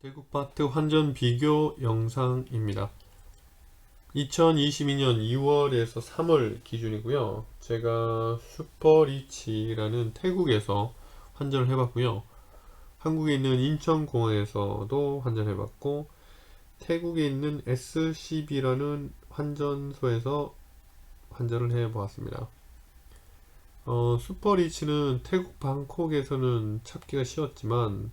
대국바트 환전 비교 영상입니다. 2022년 2월에서 3월 기준이고요. 제가 슈퍼리치라는 태국에서 환전을 해봤고요. 한국에 있는 인천공항에서도 환전해봤고, 태국에 있는 SCB라는 환전소에서 환전을 해보았습니다. 슈퍼리치는 태국 방콕에서는 찾기가 쉬웠지만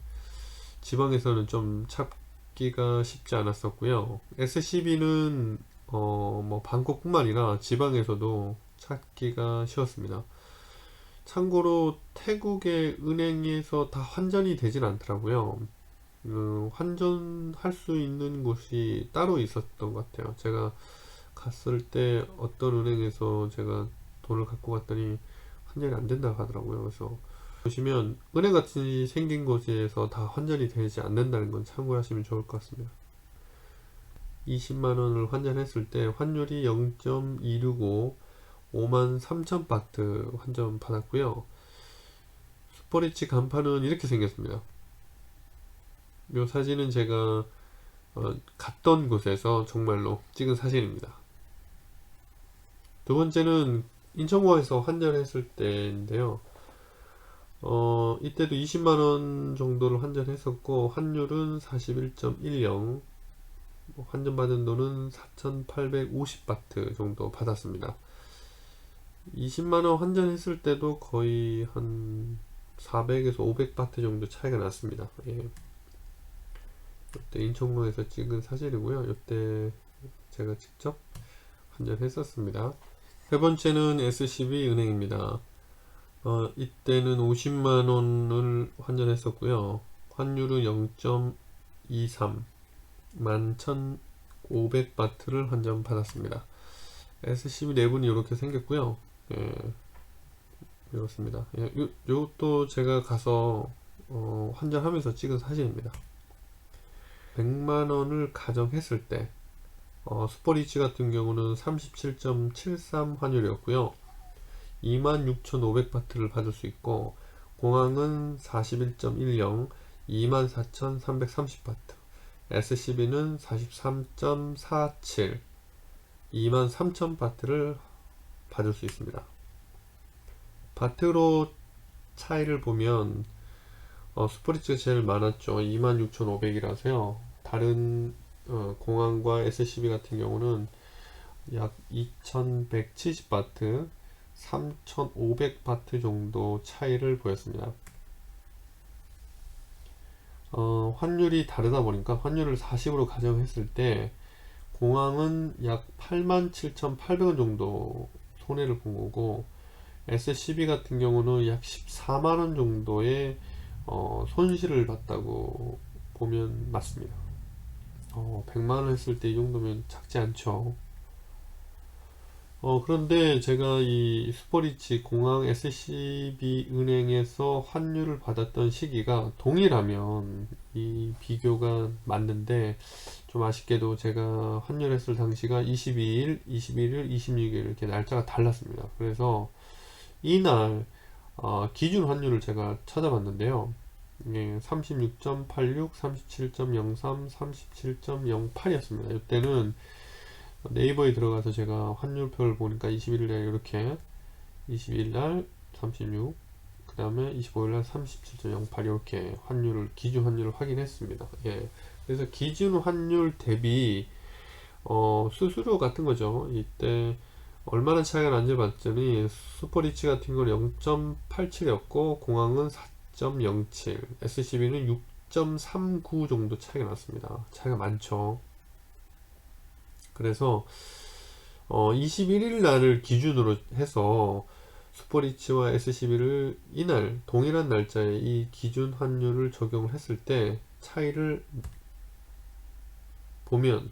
지방에서는 좀 찾기가 쉽지 않았었고요. SCB는 뭐 방콕뿐만 아니라 지방에서도 찾기가 쉬웠습니다. 참고로 태국의 은행에서 다 환전이 되진 않더라고요. 환전할 수 있는 곳이 따로 있었던 것 같아요. 제가 갔을 때 어떤 은행에서 제가 돈을 갖고 갔더니 환전이 안 된다고 하더라고요. 그래서 보시면 은행같이 생긴 곳에서 다 환전이 되지 않는다는 건 참고하시면 좋을 것 같습니다. 20만원을 환전했을 때 환율이 0.265 53,000바트 환전 받았고요. 슈퍼리치 간판은 이렇게 생겼습니다. 이 사진은 제가 갔던 곳에서 정말로 찍은 사진입니다. 두 번째는 인천공항에서 환전했을 때인데요. 이때도 20만원 정도를 환전했었고 환율은 41.10, 환전받은 돈은 4,850바트 정도 받았습니다. 20만원 환전했을 때도 거의 한 400에서 500바트 정도 차이가 났습니다. 예. 이때 인천공항에서 찍은 사진이고요. 이때 제가 직접 환전했었습니다. 세 번째는 SCB 은행입니다. 이때는 50만원을 환전했었고요. 환율은 0.23 11,500바트를 환전 받았습니다. SCB 내분이 이렇게 생겼고요. 예, 이렇습니다. 예, 요것도 제가 가서 환전하면서 찍은 사진입니다. 100만원을 가정했을 때 슈퍼리치 같은 경우는 37.73 환율이었고요. 26,500바트를 받을 수 있고 공항은 41.10 24,330바트, SCB는 43.47 23,000바트를 받을 수 있습니다. 바트로 차이를 보면 슈퍼리치가 제일 많았죠. 26,500이라서요. 다른 공항과 SCB 같은 경우는 약 2170바트 3500바트 정도 차이를 보였습니다. 환율이 다르다 보니까 환율을 40으로 가정했을 때 공항은 약 87,800원 정도 손해를 본 거고, SCB 같은 경우는 약 14만원 정도의 손실을 봤다고 보면 맞습니다. 100만원 했을 때 이 정도면 작지 않죠. 그런데 제가 이 슈퍼리치 공항 SCB 은행에서 환율을 받았던 시기가 동일하면 이 비교가 맞는데, 좀 아쉽게도 제가 환율했을 당시가 22일, 21일, 26일 이렇게 날짜가 달랐습니다. 그래서 이날 기준 환율을 제가 찾아봤는데요. 36.86, 37.03, 37.08이었습니다. 이때는 네이버에 들어가서 제가 환율표를 보니까 21일날 이렇게 22일날 36, 그 다음에 25일날 37.08 이렇게 기준 환율을 확인했습니다. 예. 그래서 기준 환율 대비 수수료 같은 거죠. 이때 얼마나 차이가 나는지 봤더니 슈퍼리치 같은 경우는 0.87이었고 공항은 4.07, SCB는 6.39 정도 차이가 났습니다. 차이가 많죠. 그래서 21일 날을 기준으로 해서 슈퍼리치와 SCB를 이날 동일한 날짜에 이 기준 환율을 적용을 했을 때 차이를 보면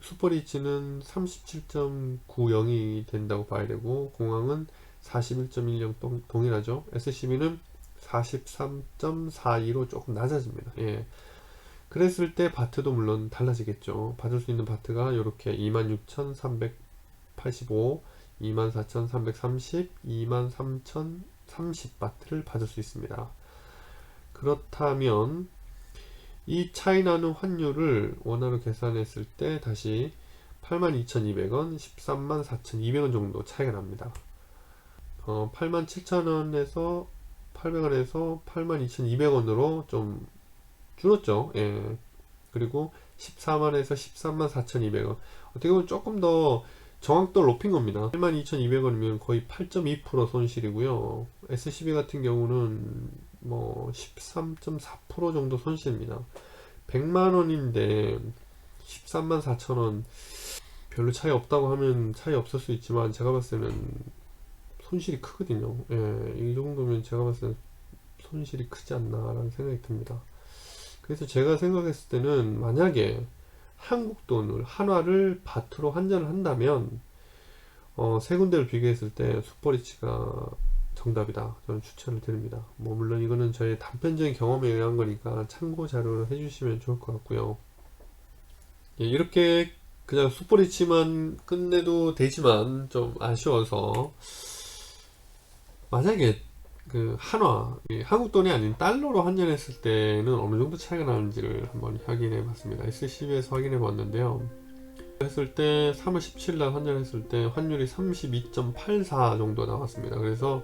슈퍼리치는 37.90이 된다고 봐야 되고 공항은 41.10 동일하죠. SCB는 43.42로 조금 낮아집니다. 예. 그랬을 때 바트도 물론 달라지겠죠. 받을 수 있는 바트가 이렇게 26,385, 24,330, 23,030바트를 받을 수 있습니다. 그렇다면 이 차이 나는 환율을 원화로 계산했을 때 다시 82,200원, 134,200원 정도 차이가 납니다. 87,000원에서 800원에서 82,200원으로 좀 줄었죠. 예. 그리고 14만에서 134,200원. 어떻게 보면 조금 더 정확도를 높인 겁니다. 82,200원이면 거의 8.2% 손실이고요. SCB 같은 경우는 뭐 13.4% 정도 손실입니다. 100만원인데 134,000원 별로 차이 없다고 하면 차이 없을 수 있지만 제가 봤을 때는 손실이 크거든요. 예, 이 정도면 제가 봤을 때 손실이 크지 않나 라는 생각이 듭니다. 그래서 제가 생각했을 때는 만약에 한국 돈을 한화를 바트로 환전을 한다면 세 군데를 비교했을 때 슈퍼리치가 정답이다 저는 추천을 드립니다. 뭐 물론 이거는 저의 단편적인 경험에 의한 거니까 참고 자료를 해주시면 좋을 것 같고요. 예, 이렇게 그냥 슈퍼리치만 끝내도 되지만 좀 아쉬워서 만약에 그 한화, 한국 돈이 아닌 달러로 환전했을 때는 어느 정도 차이가 나는지를 한번 확인해 봤습니다. SCB에서 확인해 봤는데요. 했을 때 3월 17일 날 환전했을 때 환율이 32.84 정도 나왔습니다. 그래서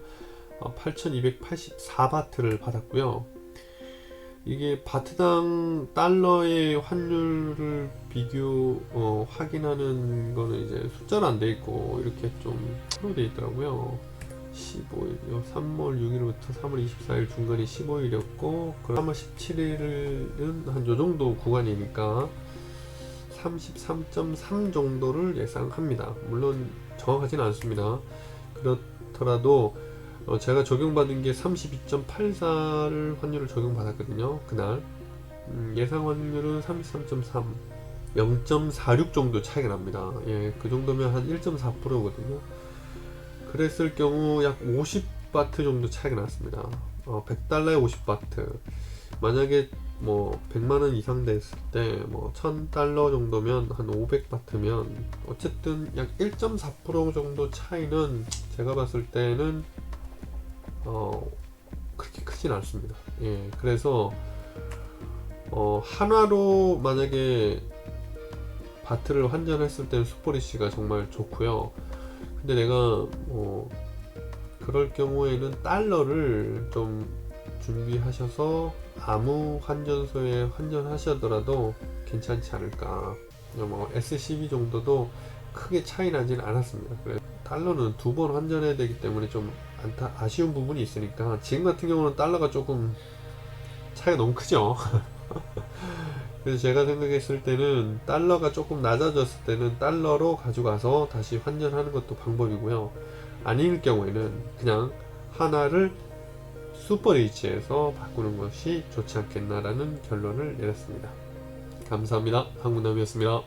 8,284바트를 받았고요. 이게 바트당 달러의 환율을 확인하는 거는 이제 숫자로 안 돼 있고 이렇게 좀 표로 돼 있더라고요. 15일, 3월 6일부터 3월 24일 중간이 15일이었고 3월 17일은 한 요 정도 구간이니까 33.3 정도를 예상합니다. 물론 정확하지는 않습니다. 그렇더라도 제가 적용받은 게 32.84를 환율을 적용받았거든요. 그날 예상 환율은 33.3 0.46 정도 차이가 납니다. 예, 그 정도면 한 1.4%거든요. 그랬을 경우 약 50바트 정도 차이가 났습니다. 100달러에 50바트. 만약에 뭐 100만원 이상 됐을 때 뭐 1000달러 정도면 한 500바트면 어쨌든 약 1.4% 정도 차이는 제가 봤을 때는 그렇게 크진 않습니다. 예, 그래서 한화로 만약에 바트를 환전했을 때는 슈퍼리시가 정말 좋고요. 근데 내가 그럴 경우에는 달러를 좀 준비하셔서 아무 환전소에 환전하시더라도 괜찮지 않을까. 뭐 SCB 정도도 크게 차이 나진 않았습니다. 그래서 달러는 두 번 환전해야 되기 때문에 좀 아쉬운 부분이 있으니까 지금 같은 경우는 달러가 조금 차이가 너무 크죠. 그래서 제가 생각했을 때는 달러가 조금 낮아졌을 때는 달러로 가져가서 다시 환전하는 것도 방법이고요. 아닐 경우에는 그냥 하나를 슈퍼리치에서 바꾸는 것이 좋지 않겠나라는 결론을 내렸습니다. 감사합니다. 한국남이었습니다.